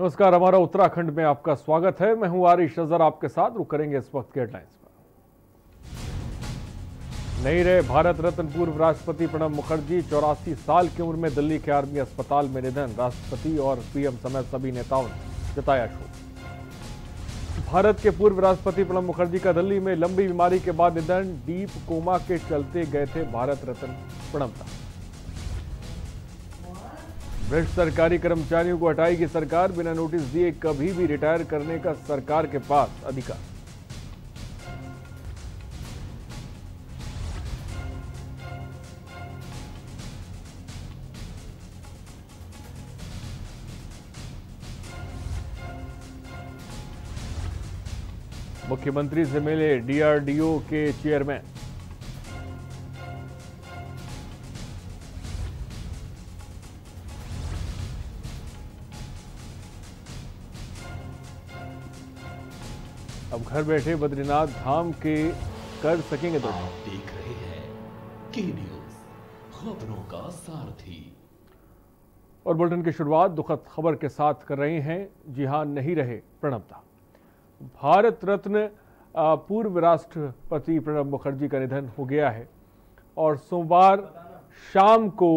नमस्कार, हमारा उत्तराखंड में आपका स्वागत है। मैं हूं आरिश नजर आपके साथ। रुक करेंगे इस वक्त के हेडलाइंस पर। नहीं रहे भारत रत्न पूर्व राष्ट्रपति प्रणब मुखर्जी। 84 साल की उम्र में दिल्ली के आर्मी अस्पताल में निधन। राष्ट्रपति और पीएम समेत सभी नेताओं ने जताया शोक। भारत के पूर्व राष्ट्रपति प्रणब मुखर्जी का दिल्ली में लंबी बीमारी के बाद निधन। डीप कोमा के चलते गए थे भारत रत्न प्रणब। भ्रष्ट सरकारी कर्मचारियों को हटाएगी सरकार। बिना नोटिस दिए कभी भी रिटायर करने का सरकार के पास अधिकार। मुख्यमंत्री से मिले डीआरडीओ के चेयरमैन। अब घर बैठे बद्रीनाथ धाम के कर सकेंगे दर्शन। आप देख रहे हैं के न्यूज़, खबरों का सारथी। और बुलेटिन की शुरुआत दुखद खबर के साथ कर रहे हैं। जी हां, नहीं रहे प्रणब दा। भारत रत्न पूर्व राष्ट्रपति प्रणब मुखर्जी का निधन हो गया है और सोमवार शाम को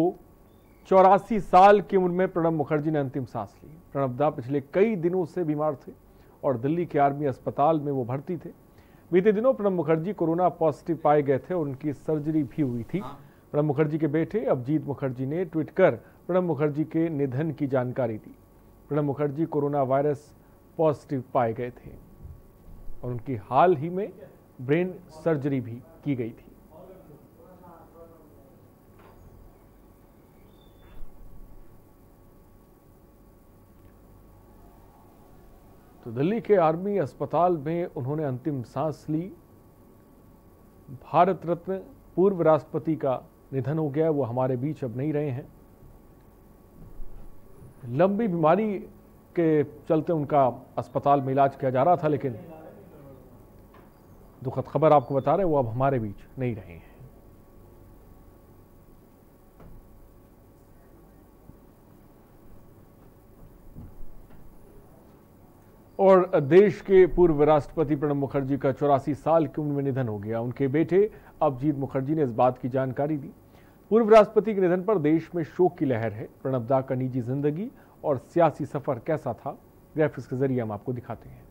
84 साल की उम्र में प्रणब मुखर्जी ने अंतिम सांस ली। प्रणब दा पिछले कई दिनों से बीमार थे और दिल्ली के आर्मी अस्पताल में वो भर्ती थे। बीते दिनों प्रणब मुखर्जी कोरोना पॉजिटिव पाए गए थे और उनकी सर्जरी भी हुई थी। प्रणब मुखर्जी के बेटे अभिजीत मुखर्जी ने ट्वीट कर प्रणब मुखर्जी के निधन की जानकारी दी। Pranab Mukherjee corona virus positive पाए गए थे और उनकी हाल ही में ब्रेन सर्जरी भी की गई थी। तो दिल्ली के आर्मी अस्पताल में उन्होंने अंतिम सांस ली। भारत रत्न पूर्व राष्ट्रपति का निधन हो गया। वो हमारे बीच अब नहीं रहे हैं। लंबी बीमारी के चलते उनका अस्पताल में इलाज किया जा रहा था, लेकिन दुखद खबर आपको बता रहे हैं, वो अब हमारे बीच नहीं रहे हैं। और देश के पूर्व राष्ट्रपति प्रणब मुखर्जी का 84 साल की उम्र में निधन हो गया। उनके बेटे अभिजीत मुखर्जी ने इस बात की जानकारी दी। पूर्व राष्ट्रपति के निधन पर देश में शोक की लहर है। प्रणब दा का निजी जिंदगी और सियासी सफर कैसा था, ग्राफिक्स के जरिए हम आपको दिखाते हैं।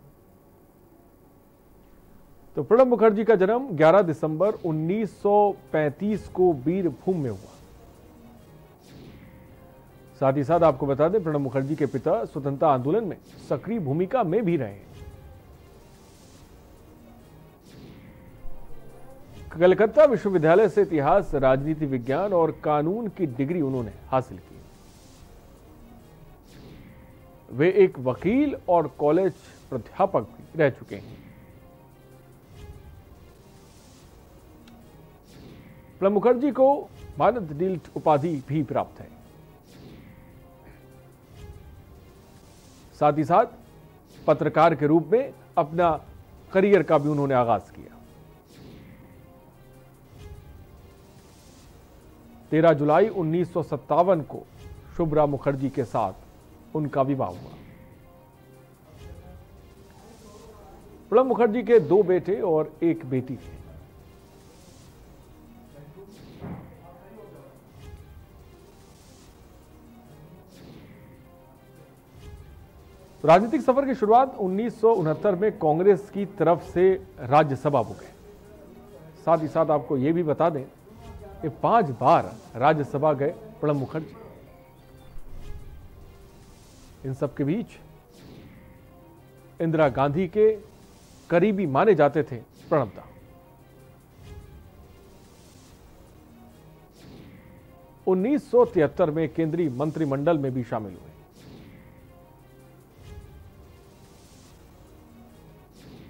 तो प्रणब मुखर्जी का जन्म 11 दिसंबर 1935 को बीरभूम में हुआ। साथ ही साथ आपको बता दें, प्रणब मुखर्जी के पिता स्वतंत्रता आंदोलन में सक्रिय भूमिका में भी रहे। कलकत्ता विश्वविद्यालय से इतिहास, राजनीति विज्ञान और कानून की डिग्री उन्होंने हासिल की। वे एक वकील और कॉलेज प्राध्यापक भी रह चुके हैं। प्रणब मुखर्जी को भारत रत्न उपाधि भी प्राप्त है। साथ ही साथ पत्रकार के रूप में अपना करियर का भी उन्होंने आगाज किया। 13 जुलाई 1957 को शुभ्रा मुखर्जी के साथ उनका विवाह हुआ। प्रणब मुखर्जी के 2 बेटे और 1 बेटी थे। राजनीतिक सफर की शुरुआत 1969 में कांग्रेस की तरफ से राज्यसभा हो गए। साथ ही साथ आपको यह भी बता दें कि 5 बार राज्यसभा गए प्रणब मुखर्जी। इन सब के बीच इंदिरा गांधी के करीबी माने जाते थे प्रणब दा। 1973 में केंद्रीय मंत्रिमंडल में भी शामिल हुए।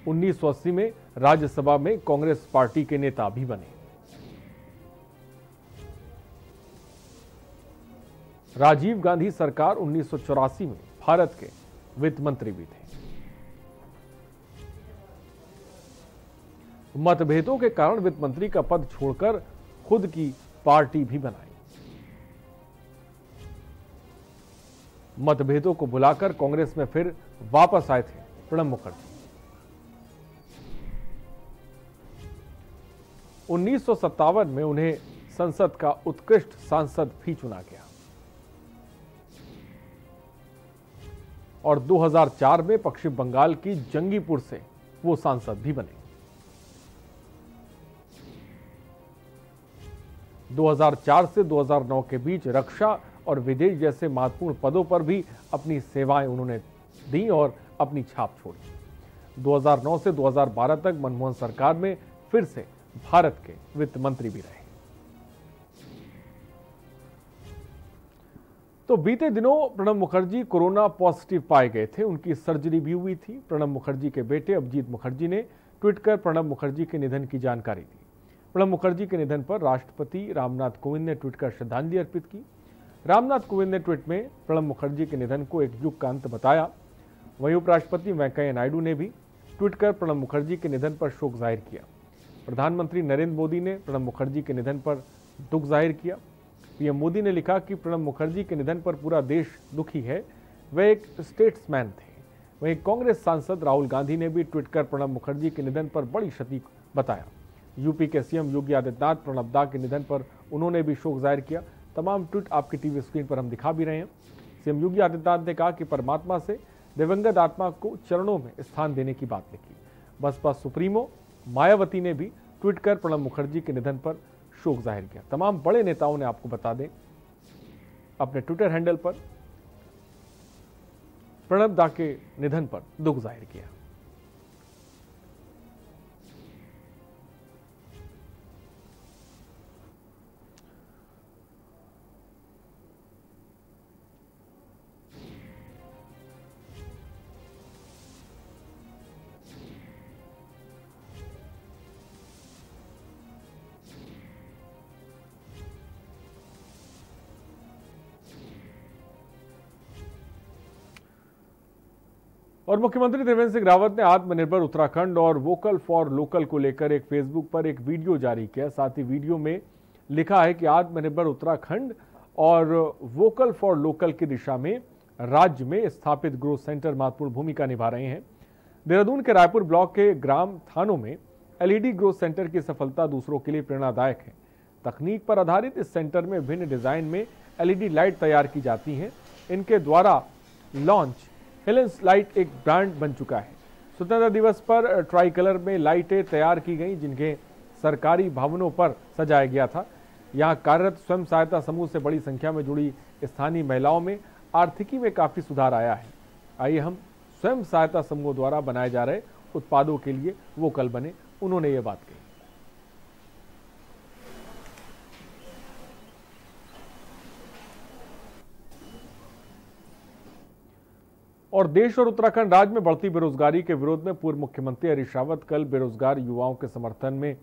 1980 में राज्यसभा में कांग्रेस पार्टी के नेता भी बने। राजीव गांधी सरकार 1984 में भारत के वित्त मंत्री भी थे। मतभेदों के कारण वित्त मंत्री का पद छोड़कर खुद की पार्टी भी बनाई। मतभेदों को भुलाकर कांग्रेस में फिर वापस आए थे प्रणब मुखर्जी। 1957 में उन्हें संसद का उत्कृष्ट सांसद भी चुना गया और 2004 में पश्चिम बंगाल की जंगीपुर से वो सांसद भी बने। 2004 से 2009 के बीच रक्षा और विदेश जैसे महत्वपूर्ण पदों पर भी अपनी सेवाएं उन्होंने दी और अपनी छाप छोड़ी। 2009 से 2012 तक मनमोहन सरकार में फिर से भारत के वित्त मंत्री भी रहे। तो बीते दिनों प्रणब मुखर्जी कोरोना पॉजिटिव पाए गए थे, उनकी सर्जरी भी हुई थी। प्रणब मुखर्जी के बेटे अभिजीत मुखर्जी ने ट्वीट कर प्रणब मुखर्जी के निधन की जानकारी दी। प्रणब मुखर्जी के निधन पर राष्ट्रपति रामनाथ कोविंद ने ट्वीट कर श्रद्धांजलि अर्पित की। रामनाथ कोविंद ने ट्वीट में प्रणब मुखर्जी के निधन को एक युग का अंत बताया। वहीं उपराष्ट्रपति वेंकैया नायडू ने भी ट्वीट कर प्रणब मुखर्जी के निधन पर शोक जाहिर किया। प्रधानमंत्री नरेंद्र मोदी ने प्रणब मुखर्जी के निधन पर दुख जाहिर किया। पीएम मोदी ने लिखा कि प्रणब मुखर्जी के निधन पर पूरा देश दुखी है, वे एक स्टेट्समैन थे। वहीं कांग्रेस सांसद राहुल गांधी ने भी ट्वीट कर प्रणब मुखर्जी के निधन पर बड़ी क्षति बताया। यूपी के सीएम योगी आदित्यनाथ प्रणब दा के निधन पर उन्होंने भी शोक जाहिर किया। तमाम ट्वीट आपकी टीवी स्क्रीन पर हम दिखा भी रहे हैं। सीएम योगी आदित्यनाथ ने कहा कि परमात्मा से दिवंगत आत्मा को चरणों में स्थान देने की बात लिखी। बसपा सुप्रीमो मायावती ने भी ट्वीट कर प्रणब मुखर्जी के निधन पर शोक जाहिर किया। तमाम बड़े नेताओं ने, आपको बता दें, अपने ट्विटर हैंडल पर प्रणब दा के निधन पर दुख जाहिर किया। और मुख्यमंत्री त्रिवेंद्र सिंह रावत ने आत्मनिर्भर उत्तराखंड और वोकल फॉर लोकल को लेकर एक फेसबुक पर एक वीडियो जारी किया। साथ ही वीडियो में लिखा है कि आत्मनिर्भर उत्तराखंड और वोकल फॉर लोकल की दिशा में राज्य में स्थापित ग्रोथ सेंटर महत्वपूर्ण भूमिका निभा रहे हैं। देहरादून के रायपुर ब्लॉक के ग्राम थानों में एलईडी ग्रोथ सेंटर की सफलता दूसरों के लिए प्रेरणादायक है। तकनीक पर आधारित इस सेंटर में विभिन्न डिजाइन में एलईडी लाइट तैयार की जाती हैं। इनके द्वारा लॉन्च हेलेंस लाइट एक ब्रांड बन चुका है। स्वतंत्रता दिवस पर ट्राई कलर में लाइटें तैयार की गई, जिन्हें सरकारी भवनों पर सजाया गया था। यहां कार्यरत स्वयं सहायता समूह से बड़ी संख्या में जुड़ी स्थानीय महिलाओं में आर्थिकी में काफी सुधार आया है। आइए हम स्वयं सहायता समूह द्वारा बनाए जा रहे उत्पादों के लिए वोकल बने। उन्होंने ये बात कही। और देश और उत्तराखंड राज्य में बढ़ती बेरोजगारी के विरोध में पूर्व मुख्यमंत्री हरीश रावत कल बेरोजगार युवाओं के समर्थन में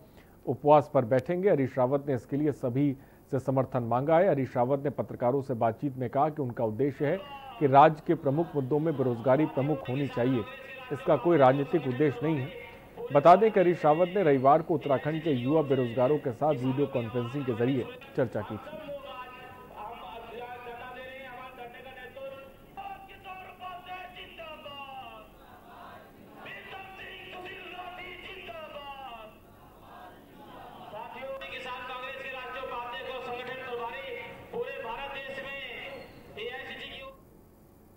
उपवास पर बैठेंगे। हरीश रावत ने इसके लिए सभी से समर्थन मांगा है। हरीश रावत ने पत्रकारों से बातचीत में कहा कि उनका उद्देश्य है कि राज्य के प्रमुख मुद्दों में बेरोजगारी प्रमुख होनी चाहिए, इसका कोई राजनीतिक उद्देश्य नहीं है। बता दें कि हरीश रावत ने रविवार को उत्तराखंड के युवा बेरोजगारों के साथ वीडियो कॉन्फ्रेंसिंग के जरिए चर्चा की थी।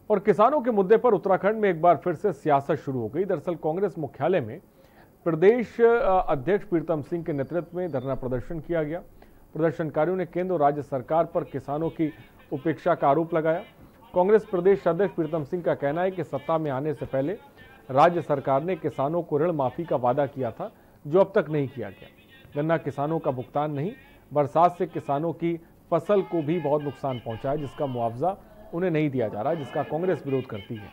और किसानों के मुद्दे पर उत्तराखंड में एक बार फिर से सियासत शुरू हो गई। दरअसल कांग्रेस मुख्यालय में प्रदेश अध्यक्ष प्रीतम सिंह के नेतृत्व में धरना प्रदर्शन किया गया। प्रदर्शनकारियों ने केंद्र और राज्य सरकार पर किसानों की उपेक्षा का आरोप लगाया। कांग्रेस प्रदेश अध्यक्ष प्रीतम सिंह का कहना है कि सत्ता में आने से पहले राज्य सरकार ने किसानों को ऋण माफी का वादा किया था, जो अब तक नहीं किया गया। गन्ना किसानों का भुगतान नहीं, बरसात से किसानों की फसल को भी बहुत नुकसान पहुंचा है, जिसका मुआवजा उन्हें नहीं दिया जा रहा है, जिसका कांग्रेस विरोध करती है।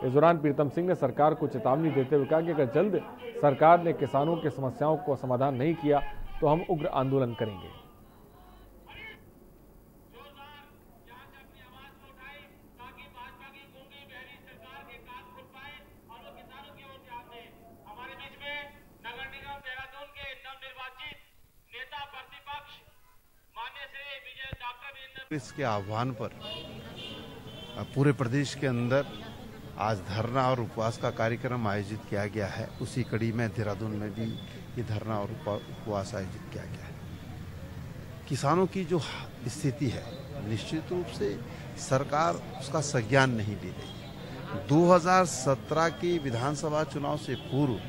इस दौरान प्रीतम सिंह ने सरकार को चेतावनी देते हुए कहा कि अगर जल्द सरकार ने किसानों की समस्याओं को समाधान नहीं किया तो हम उग्र आंदोलन करेंगे। इसके आह्वान पर पूरे प्रदेश के अंदर आज धरना और उपवास का कार्यक्रम आयोजित किया गया है। उसी कड़ी में देहरादून में भी ये धरना और उपवास आयोजित किया गया है। किसानों की जो स्थिति है निश्चित रूप से सरकार उसका संज्ञान नहीं ले रही। 2017 के विधानसभा चुनाव से पूर्व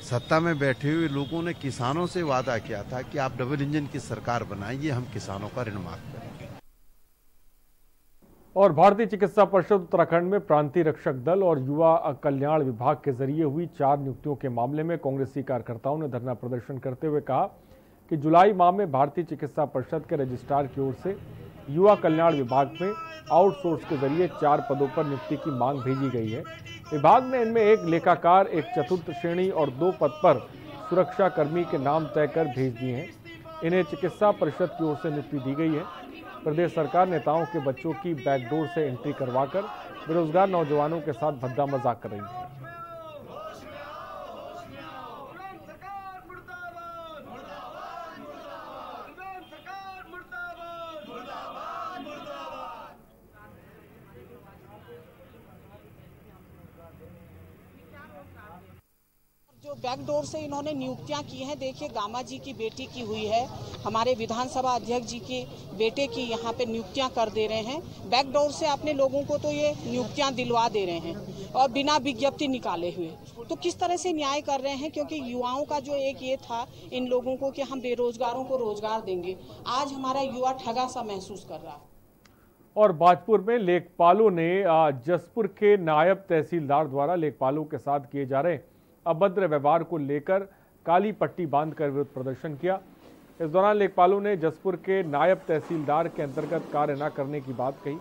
सत्ता में बैठे हुए लोगों ने किसानों से वादा किया था कि आप डबल इंजन की सरकार बनाइए, हम किसानों का ऋण माफ करेंगे। और भारतीय चिकित्सा परिषद उत्तराखंड में प्रांतीय रक्षक दल और युवा कल्याण विभाग के जरिए हुई 4 नियुक्तियों के मामले में कांग्रेसी कार्यकर्ताओं ने धरना प्रदर्शन करते हुए कहा कि जुलाई माह में भारतीय चिकित्सा परिषद के रजिस्ट्रार की ओर से युवा कल्याण विभाग में आउटसोर्स के जरिए 4 पदों पर नियुक्ति की मांग भेजी गई है। विभाग ने इनमें 1 लेखाकार, 1 चतुर्थ श्रेणी और 2 पद पर सुरक्षा कर्मी के नाम तय कर भेज दिए हैं। इन्हें चिकित्सा परिषद की ओर से नियुक्ति दी गई है। प्रदेश सरकार नेताओं के बच्चों की बैकडोर से एंट्री करवाकर बेरोजगार नौजवानों के साथ भद्दा मजाक कर रही है। जो बैकडोर से इन्होंने नियुक्तियां की हैं, देखिए गामा जी की बेटी की हुई है, हमारे विधानसभा अध्यक्ष जी के बेटे की यहाँ पे नियुक्तियां कर दे रहे हैं। बैकडोर से अपने लोगों को तो ये नियुक्तियां दिलवा दे रहे हैं और बिना विज्ञप्ति निकाले हुए। तो किस तरह से न्याय कर रहे हैं, क्योंकि युवाओं का जो एक ये था इन लोगों को कि हम बेरोजगारों को रोजगार देंगे, आज हमारा युवा ठगा सा महसूस कर रहा है। और बाजपुर में लेखपालों ने जसपुर के नायब तहसीलदार द्वारा लेखपालों के साथ किए जा रहे अभद्र व्यवहार को लेकर काली पट्टी बांधकर विरोध प्रदर्शन किया। इस दौरान लेखपालों ने जसपुर के नायब तहसीलदार के अंतर्गत कार्य न करने की बात कही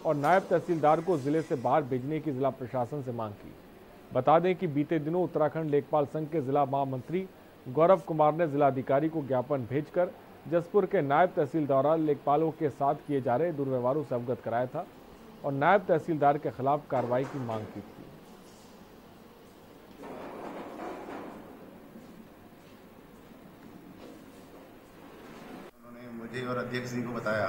और नायब तहसीलदार को जिले से बाहर भेजने की जिला प्रशासन से मांग की। बता दें कि बीते दिनों उत्तराखंड लेखपाल संघ के जिला महामंत्री गौरव कुमार ने जिलाधिकारी को ज्ञापन भेजकर जसपुर के नायब तहसीलदार द्वारा लेखपालों के साथ किए जा रहे दुर्व्यवहारों से अवगत कराया था और नायब तहसीलदार के खिलाफ कार्रवाई की मांग की थी। मुझे और अध्यक्ष जी को बताया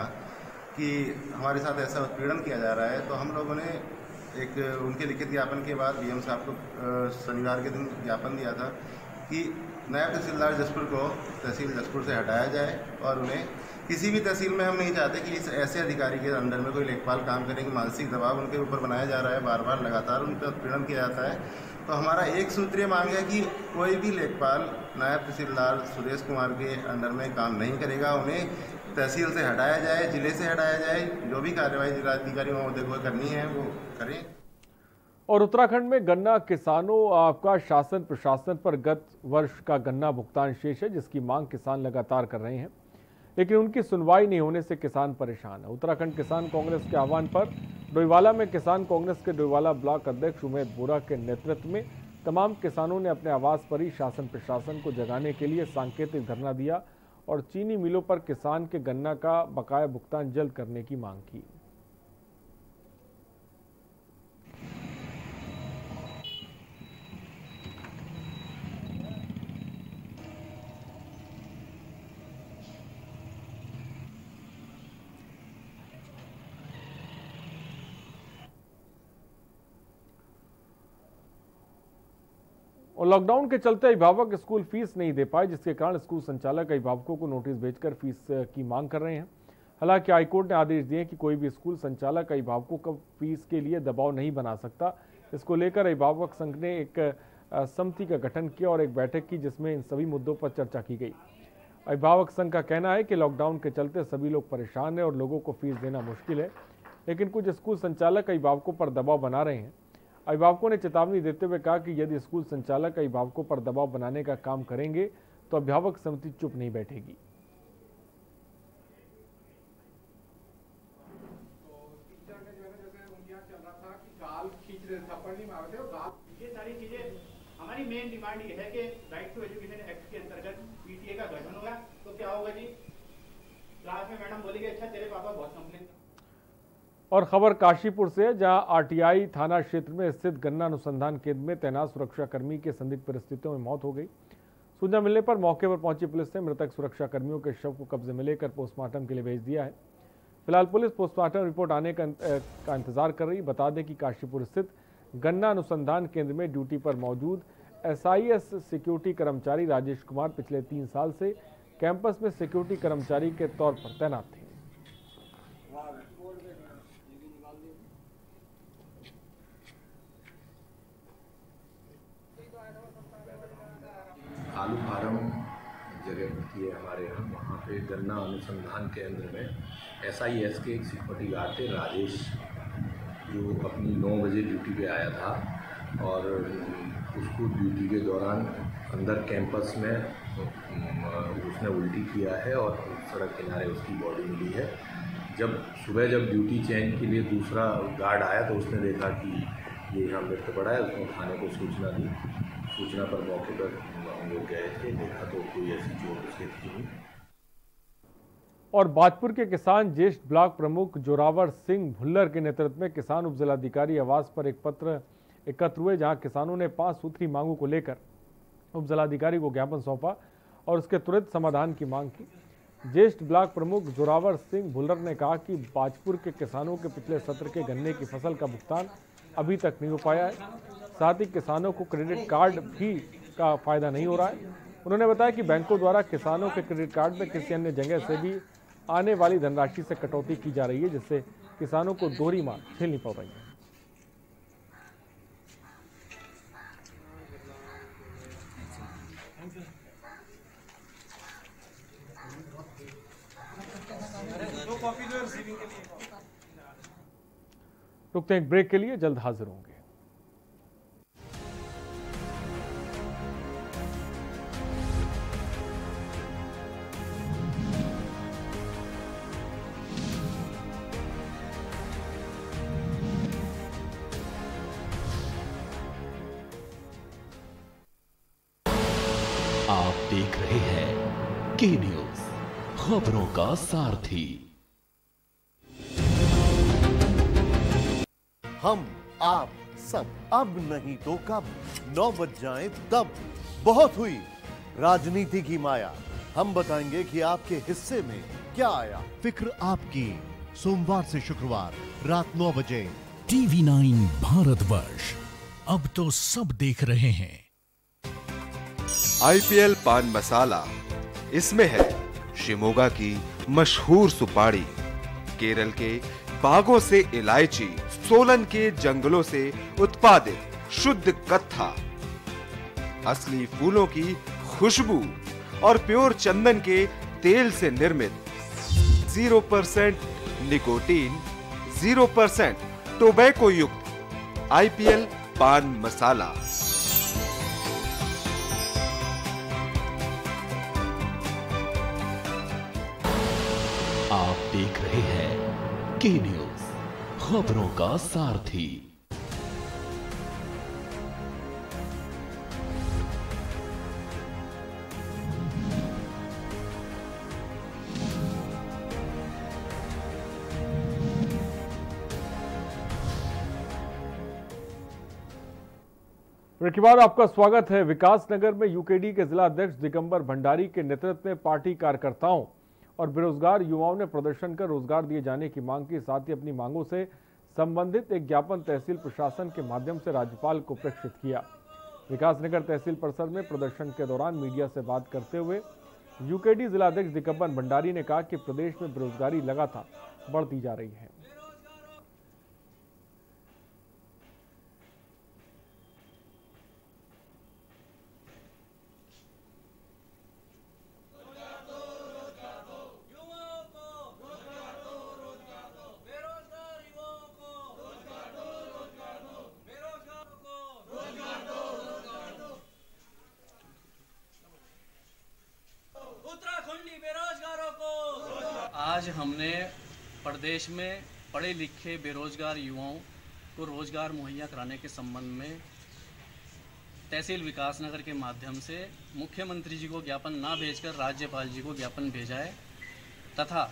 कि हमारे साथ ऐसा उत्पीड़न किया जा रहा है, तो हम लोगों ने एक उनके लिखित ज्ञापन के बाद डीएम साहब को शनिवार के दिन ज्ञापन दिया था कि नायब तहसीलदार जसपुर को तहसील जसपुर से हटाया जाए और उन्हें किसी भी तहसील में हम नहीं चाहते कि इस ऐसे अधिकारी के अंडर में कोई लेखपाल काम करने की मानसिक दबाव उनके ऊपर बनाया जा रहा है, बार बार लगातार उन पर उत्पीड़न किया जाता है। तो हमारा एक सूत्रीय मांग है कि कोई भी लेखपाल नायब तहसीलदार सुरेश कुमार के अंडर में काम नहीं करेगा, उन्हें तहसील से हटाया जाए, जिले से हटाया जाए, जो भी कार्रवाई जिलाधिकारी महोदय को करनी है वो करें। और उत्तराखंड में गन्ना किसानों का शासन प्रशासन पर गत वर्ष का गन्ना भुगतान शेष है, जिसकी मांग किसान लगातार कर रहे हैं, लेकिन उनकी सुनवाई नहीं होने से किसान परेशान है। उत्तराखंड किसान कांग्रेस के आह्वान पर डोईवाला में किसान कांग्रेस के डोईवाला ब्लॉक अध्यक्ष उमेद बोरा के नेतृत्व में तमाम किसानों ने अपने आवास पर ही शासन प्रशासन को जगाने के लिए सांकेतिक धरना दिया और चीनी मिलों पर किसान के गन्ना का बकाया भुगतान जल्द करने की मांग की। और लॉकडाउन के चलते अभिभावक स्कूल फीस नहीं दे पाए, जिसके कारण स्कूल संचालक अभिभावकों को नोटिस भेजकर फीस की मांग कर रहे हैं। हालांकि हाईकोर्ट ने आदेश दिए कि कोई भी स्कूल संचालक अभिभावकों को फीस के लिए दबाव नहीं बना सकता। इसको लेकर अभिभावक संघ ने एक समिति का गठन किया और एक बैठक की, जिसमें इन सभी मुद्दों पर चर्चा की गई। अभिभावक संघ का कहना है कि लॉकडाउन के चलते सभी लोग परेशान हैं और लोगों को फीस देना मुश्किल है, लेकिन कुछ स्कूल संचालक अभिभावकों पर दबाव बना रहे हैं। अभिभावकों ने चेतावनी देते हुए कहा कि यदि स्कूल संचालक अभिभावकों पर दबाव बनाने का काम करेंगे तो अभिभावक समिति चुप नहीं बैठेगी। ये सारी चीजें हमारी मेन डिमांड ये है कि राइट टू एजुकेशन एक्ट के अंतर्गत पीटीए का गठन होगा तो क्या होगा जी, क्लास में मैडम बोलेगी अच्छा तेरे पापा बहुत कंप्लेन। और खबर काशीपुर से, जहां आरटीआई थाना क्षेत्र में स्थित गन्ना अनुसंधान केंद्र में तैनात सुरक्षाकर्मी की संदिग्ध परिस्थितियों में मौत हो गई। सूचना मिलने पर मौके पर पहुंची पुलिस ने मृतक सुरक्षाकर्मियों के शव को कब्जे में लेकर पोस्टमार्टम के लिए भेज दिया है। फिलहाल पुलिस पोस्टमार्टम रिपोर्ट आने का इंतजार कर रही। बता दें कि काशीपुर स्थित गन्ना अनुसंधान केंद्र में ड्यूटी पर मौजूद SIS सिक्योरिटी कर्मचारी राजेश कुमार पिछले 3 साल से कैंपस में सिक्योरिटी कर्मचारी के तौर पर तैनात थे। आलू फार्म जगह पड़ती है हमारे यहाँ, वहाँ पे गन्ना अनुसंधान केंद्र में SIS के एक सिक्योरिटी गार्ड थे राजेश, जो अपनी 9 बजे ड्यूटी पे आया था और उसको ड्यूटी के दौरान अंदर कैंपस में उसने उल्टी किया है और सड़क किनारे उसकी बॉडी मिली है। जब ड्यूटी चेंज के लिए दूसरा गार्ड आया तो उसने देखा कि ये यहाँ मृत पड़ा है। उसने थाने को सूचना दी। सूचना पर मौके पर हम लोग गए थे, देखा तो कोई ऐसी चोट उसके थी नहीं। और बाजपुर के किसान ज्येष्ठ ब्लॉक प्रमुख जोरावर सिंह भुल्लर के नेतृत्व में किसान उपजिलाधिकारी आवास पर एक पत्र एकत्र हुए, जहां किसानों ने 5 सूत्री मांगों को लेकर उपजिलाधिकारी को ज्ञापन सौंपा और उसके तुरंत समाधान की मांग की। ज्येष्ठ ब्लॉक प्रमुख जोरावर सिंह भुल्लर ने कहा कि बाजपुर के किसानों के पिछले सत्र के गन्ने की फसल का भुगतान अभी तक नहीं हो पाया है। साथ ही किसानों को क्रेडिट कार्ड भी का फायदा नहीं हो रहा है। उन्होंने बताया कि बैंकों द्वारा किसानों के क्रेडिट कार्ड में किसी अन्य जगह से भी आने वाली धनराशि से कटौती की जा रही है, जिससे किसानों को दोहरी मार झेलनी पड़ रही है। रुकते हैं एक ब्रेक के लिए, जल्द हाजिर होंगे। आप देख रहे हैं के न्यूज, खबरों का सारथी। हम आप सब अब नहीं तो कब 9 बज जाए तब। बहुत हुई राजनीति की माया, हम बताएंगे कि आपके हिस्से में क्या आया। फिक्र आपकी, सोमवार से शुक्रवार रात 9 बजे TV9 भारतवर्ष, अब तो सब देख रहे हैं। IPL पान मसाला, इसमें है शिमोगा की मशहूर सुपारी, केरल के बागों से इलायची, सोलन के जंगलों से उत्पादित शुद्ध कत्था, असली फूलों की खुशबू और प्योर चंदन के तेल से निर्मित 0% निकोटीन, 0% टोबैको युक्त IPL पान मसाला। आप देख रहे हैं के न्यूज, खबरों का सारथी। ब्रेक के बाद आपका स्वागत है। विकासनगर में यूकेडी के जिला अध्यक्ष दिगंबर भंडारी के नेतृत्व में पार्टी कार्यकर्ताओं और बेरोजगार युवाओं ने प्रदर्शन कर रोजगार दिए जाने की मांग की। साथ ही अपनी मांगों से संबंधित एक ज्ञापन तहसील प्रशासन के माध्यम से राज्यपाल को प्रेषित किया। विकासनगर तहसील परिसर में प्रदर्शन के दौरान मीडिया से बात करते हुए यूकेडी जिला अध्यक्ष दिगंबर भंडारी ने कहा कि प्रदेश में बेरोजगारी लगातार बढ़ती जा रही है। आज हमने प्रदेश में पढ़े लिखे बेरोजगार युवाओं को रोजगार मुहैया कराने के संबंध में तहसील विकासनगर के माध्यम से मुख्यमंत्री जी को ज्ञापन ना भेजकर राज्यपाल जी को ज्ञापन भेजा है तथा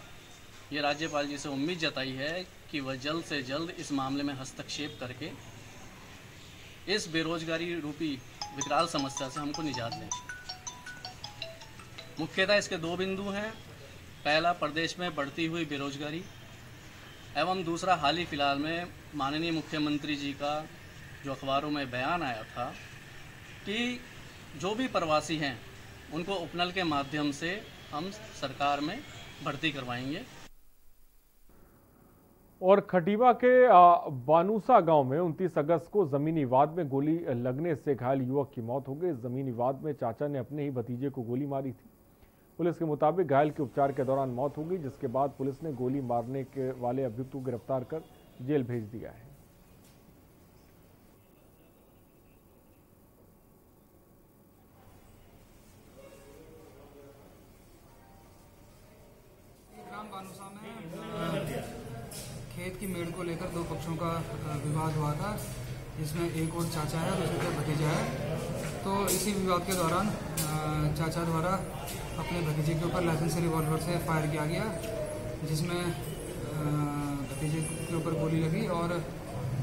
ये राज्यपाल जी से उम्मीद जताई है कि वह जल्द से जल्द इस मामले में हस्तक्षेप करके इस बेरोजगारी रूपी विकराल समस्या से हमको निजात दें। मुख्यतः इसके 2 बिंदु हैं। पहला, प्रदेश में बढ़ती हुई बेरोजगारी एवं दूसरा हाल ही फिलहाल में माननीय मुख्यमंत्री जी का जो अखबारों में बयान आया था कि जो भी प्रवासी हैं उनको उपनल के माध्यम से हम सरकार में भर्ती करवाएंगे। और खटीवा के बानूसा गांव में 29 अगस्त को जमीनी विवाद में गोली लगने से घायल युवक की मौत हो गई। जमीनी विवाद में चाचा ने अपने ही भतीजे को गोली मारी थी। पुलिस के मुताबिक घायल के उपचार के दौरान मौत हो गई, जिसके बाद पुलिस ने गोली मारने के वाले अभियुक्त को गिरफ्तार कर जेल भेज दिया है। ग्राम बानूसा में खेत की मेड़ को लेकर दो पक्षों का विवाद हुआ था, जिसमें एक और चाचा है, दूसरे का भतीजा है। तो इसी विवाद के दौरान चाचा द्वारा अपने भतीजे के ऊपर लाइसेंसी रिवॉल्वर से फायर किया गया, जिसमें भतीजे के ऊपर गोली लगी और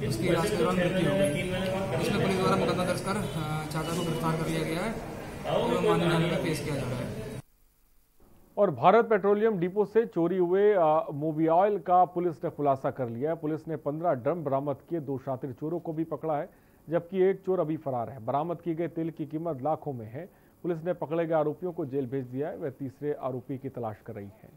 उसकी इलाज के दौरान मृत्यु हो गई। इसमें पुलिस द्वारा मुकदमा दर्ज कर चाचा को गिरफ्तार कर लिया गया है और माननीय न्यायालय में पेश किया जा रहा है। और भारत पेट्रोलियम डिपो से चोरी हुए मोबिऑयल का पुलिस ने खुलासा कर लिया है। पुलिस ने 15 ड्रम बरामद किए, 2 शातिर चोरों को भी पकड़ा है, जबकि एक चोर अभी फरार है। बरामद किए गए तेल की कीमत लाखों में है। पुलिस ने पकड़े गए आरोपियों को जेल भेज दिया है। वह तीसरे आरोपी की तलाश कर रही है।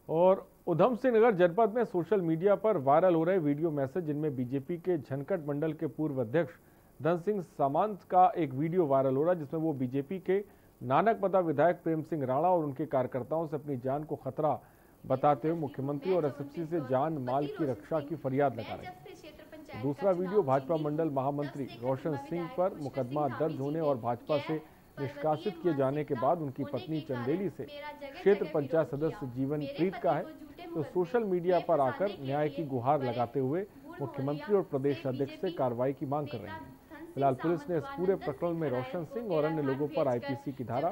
और उधम सिंह नगर जनपद में सोशल मीडिया पर वायरल हो रहे वीडियो मैसेज, जिनमें बीजेपी के झनकट मंडल के पूर्व अध्यक्ष धन सिंह सामंत का एक वीडियो वायरल हो रहा है, जिसमें वो बीजेपी के नानकपदा विधायक प्रेम सिंह राणा और उनके कार्यकर्ताओं से अपनी जान को खतरा बताते हुए मुख्यमंत्री और एसएसपी से जान माल की रक्षा की फरियाद लगा रहे हैं। दूसरा वीडियो भाजपा मंडल महामंत्री रोशन सिंह पर मुकदमा दर्ज होने और भाजपा से निष्कासित किए जाने के बाद उनकी पत्नी चंदेली से क्षेत्र पंचायत सदस्य जीवन प्रीत का है। तो सोशल मीडिया पर आकर न्याय की गुहार लगाते हुए मुख्यमंत्री और प्रदेश अध्यक्ष से कार्रवाई की मांग कर रहे हैं। फिलहाल पुलिस ने इस पूरे प्रकरण में रोशन सिंह और अन्य लोगों पर आईपीसी की धारा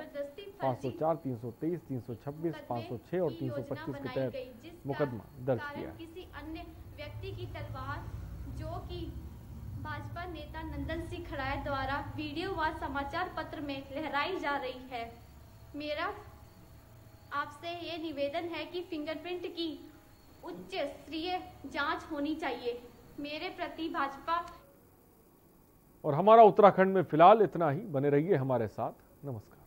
504, 323, 326, 506 और 325 के तहत मुकदमा दर्ज किया है। किसी अन्य व्यक्ति की तलवार जो कि भाजपा नेता नंदन सिंह खड़ायर द्वारा वीडियो व समाचार पत्र में लहराई जा रही है। मेरा आपसे ये निवेदन है कि फिंगरप्रिंट की उच्च स्तरीय जांच होनी चाहिए। मेरे प्रति भाजपा। और हमारा उत्तराखंड में फिलहाल इतना ही। बने रहिए हमारे साथ। नमस्कार।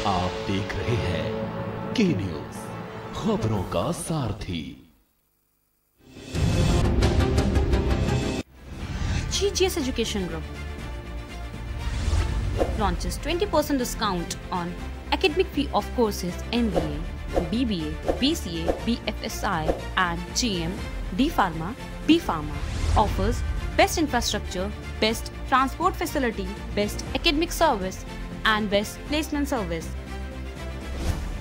आप देख रहे हैं के न्यूज, खबरों का सारथी। GGS Education Group launches 20% discount on academic fee of courses MBA, BBA, BCA, BFSI and GM, D Pharma, B Pharma. Offers best infrastructure, best transport facility, best academic service and best placement service.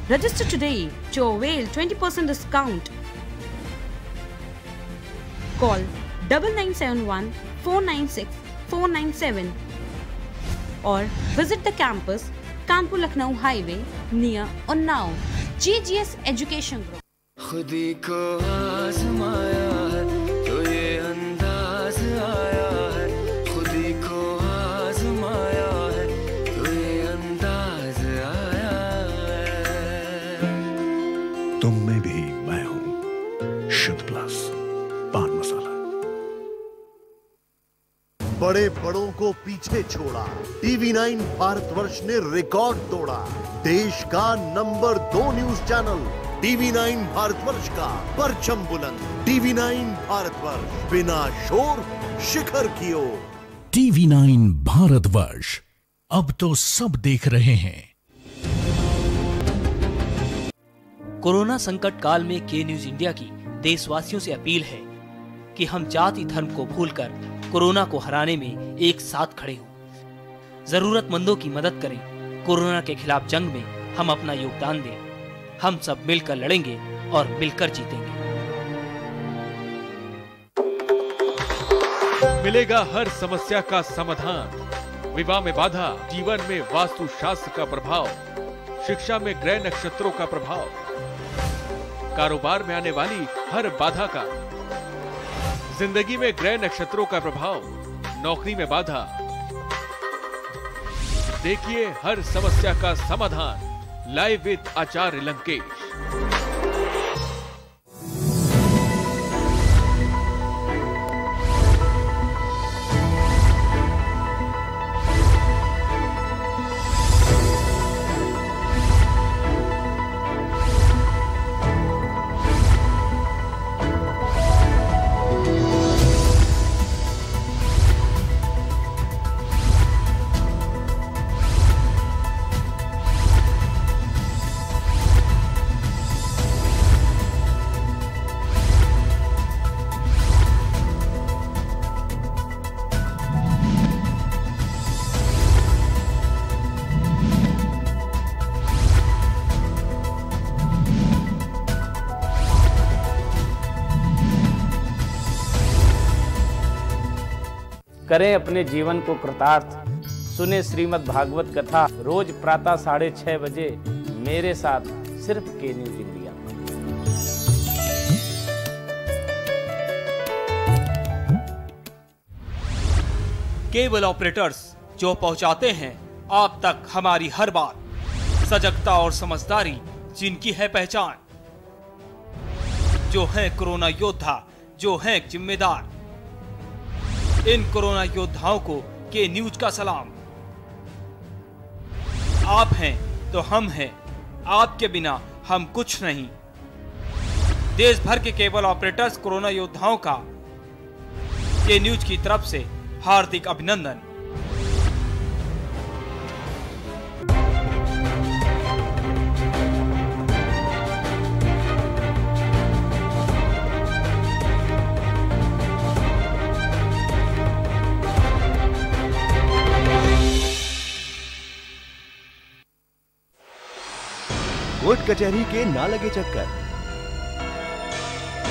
Register today to avail 20% discount. Call 9971 496 497 or visit the campus Kanpur Lucknow Highway near Unnao. GGS Education Group. खुदी को आजमाया है तो ये अंदाज आया है, खुदी को आजमाया है तो ये अंदाज आया है। तुम में भी मैं हूं, शुद्ध प्लस पान मसाला। बड़े बड़ों को पीछे छोड़ा, TV9 भारतवर्ष ने रिकॉर्ड तोड़ा। देश का number 2 news channel TV9 Bharatvarsh का परचम बुलंद। TV9 भारतवर्ष, बिना शोर शिखर की ओर। TV9 भारतवर्ष, अब तो सब देख रहे हैं। कोरोना संकट काल में के न्यूज इंडिया की देशवासियों से अपील है कि हम जाति धर्म को भूलकर कोरोना को हराने में एक साथ खड़े हों। जरूरतमंदों की मदद करें। कोरोना के खिलाफ जंग में हम अपना योगदान दें। हम सब मिलकर लड़ेंगे और मिलकर जीतेंगे। मिलेगा हर समस्या का समाधान। विवाह में बाधा, जीवन में वास्तु शास्त्र का प्रभाव, शिक्षा में ग्रह नक्षत्रों का प्रभाव, कारोबार में आने वाली हर बाधा का, जिंदगी में ग्रह नक्षत्रों का प्रभाव, नौकरी में बाधा। देखिए हर समस्या का समाधान लाइव विद आचार्य लंकेश। करें अपने जीवन को कृतार्थ, सुने श्रीमद् भागवत कथा रोज प्रातः 6:30 बजे मेरे साथ सिर्फ के न्यूज इंडिया। केबल ऑपरेटर्स जो पहुंचाते हैं आप तक हमारी हर बात, सजगता और समझदारी जिनकी है पहचान, जो है कोरोना योद्धा, जो है जिम्मेदार। इन कोरोना योद्धाओं को के न्यूज का सलाम। आप हैं तो हम हैं, आपके बिना हम कुछ नहीं। देश भर के केबल ऑपरेटर्स कोरोना योद्धाओं का के न्यूज की तरफ से हार्दिक अभिनंदन। कोर्ट कचहरी के ना लगे चक्कर,